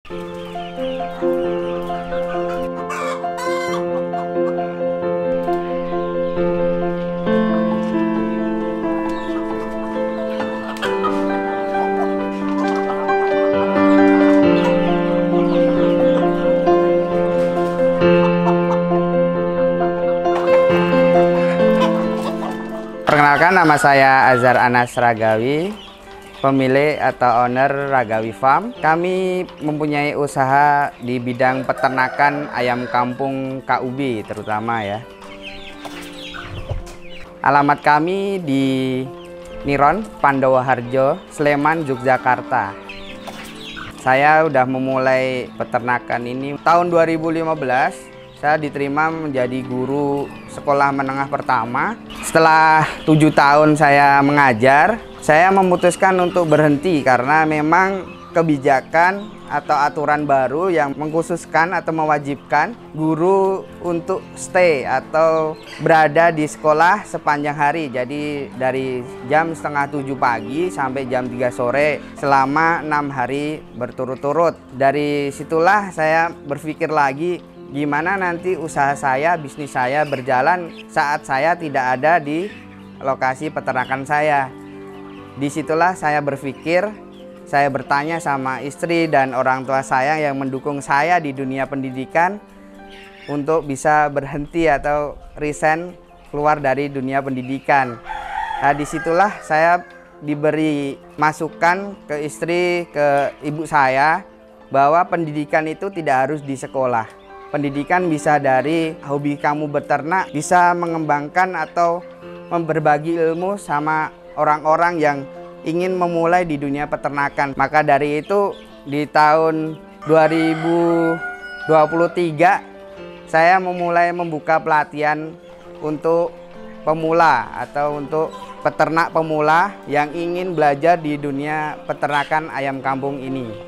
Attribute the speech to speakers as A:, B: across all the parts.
A: Perkenalkan, nama saya Azhar Anas Ragawi, pemilik atau owner Ragawi Farm. Kami mempunyai usaha di bidang peternakan ayam kampung KUB terutama ya. Alamat kami di Niron, Pandowo Harjo, Sleman, Yogyakarta. Saya udah memulai peternakan ini tahun 2015. Saya diterima menjadi guru sekolah menengah pertama. Setelah 7 tahun saya mengajar, saya memutuskan untuk berhenti karena memang kebijakan atau aturan baru yang mengkhususkan atau mewajibkan guru untuk stay atau berada di sekolah sepanjang hari. Jadi dari jam setengah 7 pagi sampai jam 3 sore selama 6 hari berturut-turut. Dari situlah saya berpikir lagi, gimana nanti usaha saya, bisnis saya berjalan saat saya tidak ada di lokasi peternakan saya. Disitulah saya berpikir, saya bertanya sama istri dan orang tua saya yang mendukung saya di dunia pendidikan untuk bisa berhenti atau resign keluar dari dunia pendidikan. Nah, disitulah saya diberi masukan ke istri, ke ibu saya, bahwa pendidikan itu tidak harus di sekolah. Pendidikan bisa dari hobi kamu beternak, bisa mengembangkan atau berbagi ilmu sama orang-orang yang ingin memulai di dunia peternakan. Maka dari itu di tahun 2023 saya memulai membuka pelatihan untuk pemula atau untuk peternak pemula yang ingin belajar di dunia peternakan ayam kampung ini.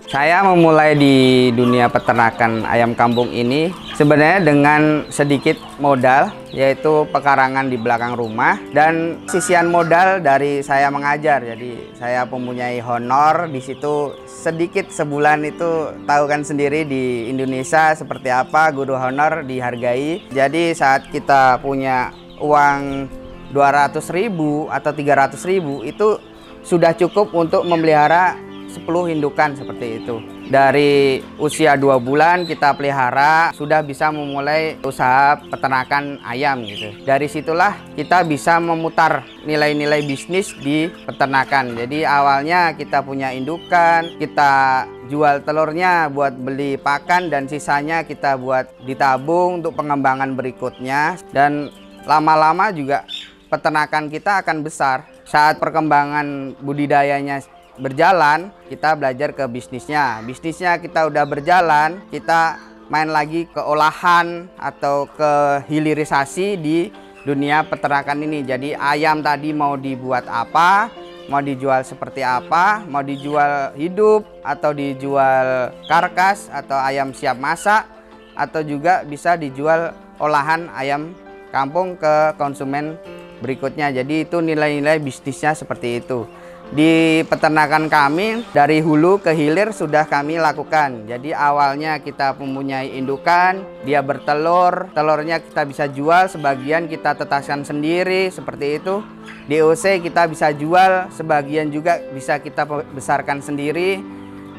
A: Saya memulai di dunia peternakan ayam kampung ini sebenarnya dengan sedikit modal, yaitu pekarangan di belakang rumah dan sisian modal dari saya mengajar. Jadi saya mempunyai honor di situ sedikit sebulan, itu tahu kan sendiri di Indonesia seperti apa guru honor dihargai. Jadi saat kita punya uang 200.000 atau 300.000 itu sudah cukup untuk memelihara 10 indukan seperti itu. Dari usia 2 bulan kita pelihara, sudah bisa memulai usaha peternakan ayam gitu. Dari situlah kita bisa memutar nilai-nilai bisnis di peternakan. Jadi awalnya kita punya indukan, kita jual telurnya buat beli pakan dan sisanya kita buat ditabung untuk pengembangan berikutnya. Dan lama-lama juga peternakan kita akan besar. Saat perkembangan budidayanya berjalan, kita belajar ke bisnisnya. Bisnisnya kita udah berjalan, kita main lagi ke olahan atau ke hilirisasi di dunia peternakan ini. Jadi ayam tadi mau dibuat apa, mau dijual seperti apa, mau dijual hidup atau dijual karkas atau ayam siap masak, atau juga bisa dijual olahan ayam kampung ke konsumen berikutnya. Jadi itu nilai-nilai bisnisnya seperti itu. Di peternakan kami dari hulu ke hilir sudah kami lakukan. Jadi awalnya kita mempunyai indukan, dia bertelur, telurnya kita bisa jual, sebagian kita tetaskan sendiri seperti itu. DOC kita bisa jual, sebagian juga bisa kita besarkan sendiri.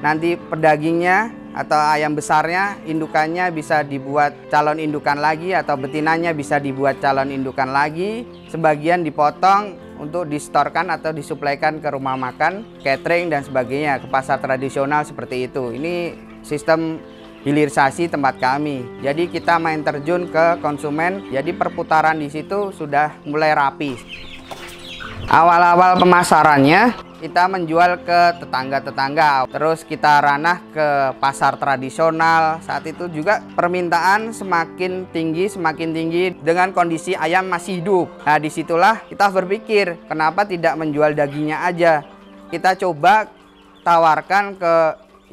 A: Nanti pedagingnya atau ayam besarnya, indukannya bisa dibuat calon indukan lagi atau betinanya bisa dibuat calon indukan lagi. Sebagian dipotong untuk distorkan atau disuplaikan ke rumah makan, catering dan sebagainya, ke pasar tradisional seperti itu. Ini sistem hilirisasi tempat kami. Jadi kita main terjun ke konsumen. Jadi perputaran di situ sudah mulai rapi. Awal-awal pemasarannya kita menjual ke tetangga-tetangga, terus kita ranah ke pasar tradisional. Saat itu juga permintaan semakin tinggi dengan kondisi ayam masih hidup. Nah, disitulah kita berpikir, kenapa tidak menjual dagingnya aja? Kita coba tawarkan ke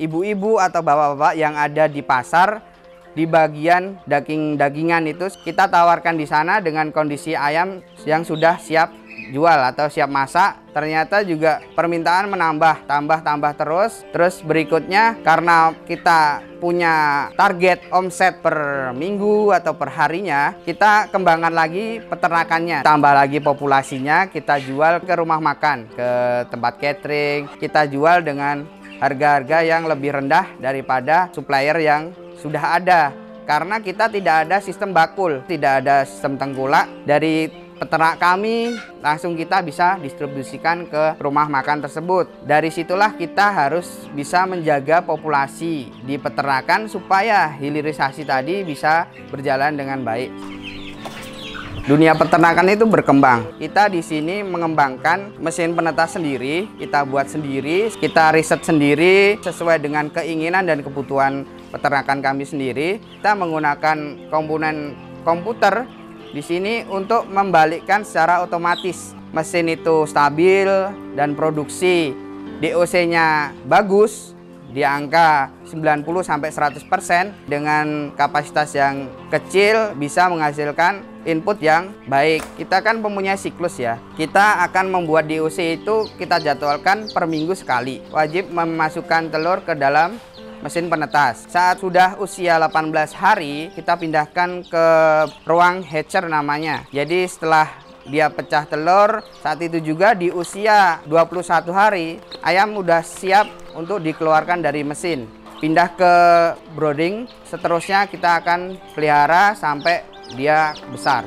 A: ibu-ibu atau bapak-bapak yang ada di pasar, di bagian daging-dagingan itu kita tawarkan di sana dengan kondisi ayam yang sudah siap jual atau siap masak, ternyata juga permintaan tambah terus berikutnya karena kita punya target omset per minggu atau per harinya, kita kembangkan lagi peternakannya, tambah lagi populasinya, kita jual ke rumah makan, ke tempat catering, kita jual dengan harga-harga yang lebih rendah daripada supplier yang sudah ada. Karena kita tidak ada sistem bakul, tidak ada sistem tengkulak, dari peternak kami langsung kita bisa distribusikan ke rumah makan tersebut. Dari situlah kita harus bisa menjaga populasi di peternakan supaya hilirisasi tadi bisa berjalan dengan baik. Dunia peternakan itu berkembang. Kita di sini mengembangkan mesin penetas sendiri, kita buat sendiri, kita riset sendiri sesuai dengan keinginan dan kebutuhan peternakan kami sendiri. Kita menggunakan komponen komputer di sini untuk membalikkan secara otomatis. Mesin itu stabil dan produksi DOC-nya bagus di angka 90-100% dengan kapasitas yang kecil bisa menghasilkan input yang baik. Kita kan mempunyai siklus ya. Kita akan membuat DOC itu kita jadwalkan per minggu sekali. Wajib memasukkan telur ke dalam mesin penetas. Saat sudah usia 18 hari, kita pindahkan ke ruang hatcher namanya. Jadi setelah dia pecah telur, saat itu juga di usia 21 hari, ayam udah siap untuk dikeluarkan dari mesin. Pindah ke brooding, seterusnya kita akan pelihara sampai dia besar.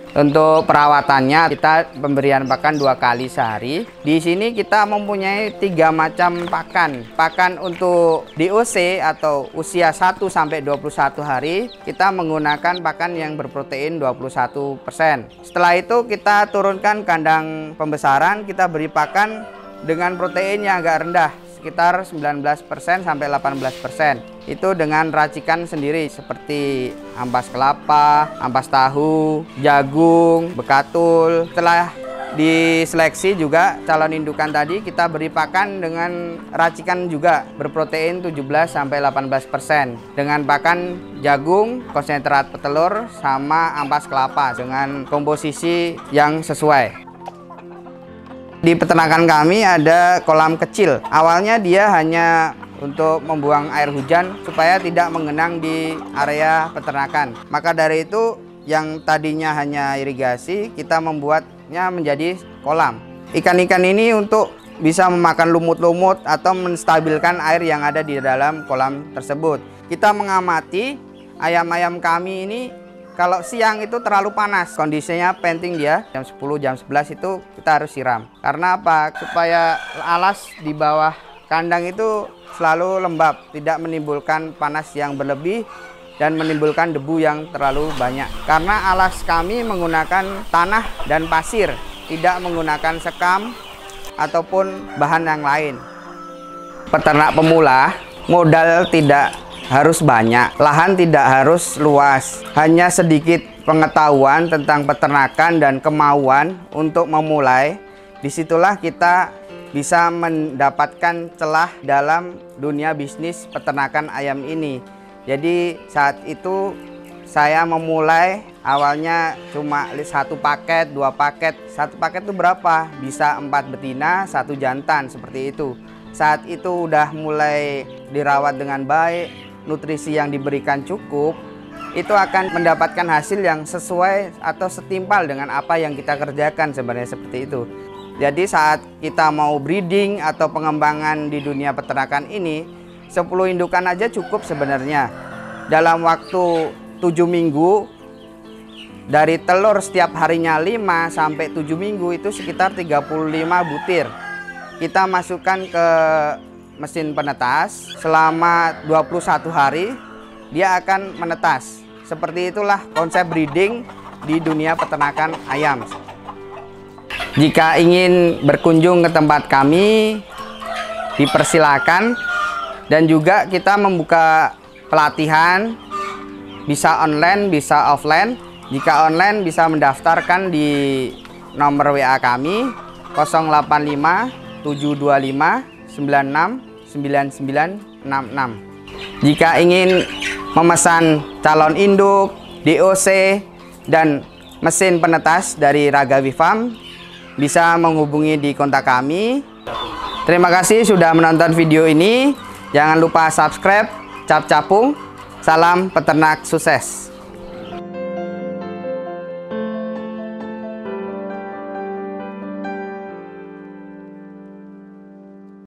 A: Untuk perawatannya kita pemberian pakan 2 kali sehari. Di sini kita mempunyai 3 macam pakan. Pakan untuk DOC atau usia 1 sampai 21 hari, kita menggunakan pakan yang berprotein 21%. Setelah itu kita turunkan kandang pembesaran, kita beri pakan dengan protein yang agak rendah, sekitar 19% sampai 18%. Itu dengan racikan sendiri seperti ampas kelapa, ampas tahu, jagung, bekatul. Setelah diseleksi juga calon indukan tadi kita beri pakan dengan racikan juga berprotein 17 sampai 18% dengan pakan jagung, konsentrat petelur sama ampas kelapa dengan komposisi yang sesuai. Di peternakan kami ada kolam kecil. Awalnya dia hanya untuk membuang air hujan supaya tidak mengenang di area peternakan. Maka dari itu yang tadinya hanya irigasi, kita membuatnya menjadi kolam. Ikan-ikan ini untuk bisa memakan lumut-lumut atau menstabilkan air yang ada di dalam kolam tersebut. Kita mengamati ayam-ayam kami ini kalau siang itu terlalu panas, kondisinya penting dia, jam 10, jam 11 itu kita harus siram. Karena apa? Supaya alas di bawah kandang itu selalu lembab, tidak menimbulkan panas yang berlebih dan menimbulkan debu yang terlalu banyak. Karena alas kami menggunakan tanah dan pasir, tidak menggunakan sekam ataupun bahan yang lain. Peternak pemula, modal tidak harus banyak, lahan tidak harus luas, hanya sedikit pengetahuan tentang peternakan dan kemauan untuk memulai. Disitulah kita bisa mendapatkan celah dalam dunia bisnis peternakan ayam ini. Jadi saat itu saya memulai awalnya cuma 1 paket, 2 paket. 1 paket itu berapa? Bisa 4 betina, 1 jantan, seperti itu. Saat itu udah mulai dirawat dengan baik, nutrisi yang diberikan cukup, itu akan mendapatkan hasil yang sesuai atau setimpal dengan apa yang kita kerjakan, sebenarnya seperti itu. Jadi saat kita mau breeding atau pengembangan di dunia peternakan ini, 10 indukan aja cukup sebenarnya. Dalam waktu 7 minggu, dari telur setiap harinya 5 sampai 7 minggu itu sekitar 35 butir. Kita masukkan ke mesin penetas selama 21 hari, dia akan menetas. Seperti itulah konsep breeding di dunia peternakan ayam. Jika ingin berkunjung ke tempat kami, dipersilakan. Dan juga kita membuka pelatihan, bisa online, bisa offline. Jika online bisa mendaftarkan di nomor WA kami 085 725 96 9966. Jika ingin memesan calon induk, DOC, dan mesin penetas dari Ragawi Farm, bisa menghubungi di kontak kami. Terima kasih sudah menonton video ini. Jangan lupa subscribe. Cap capung. Salam peternak sukses.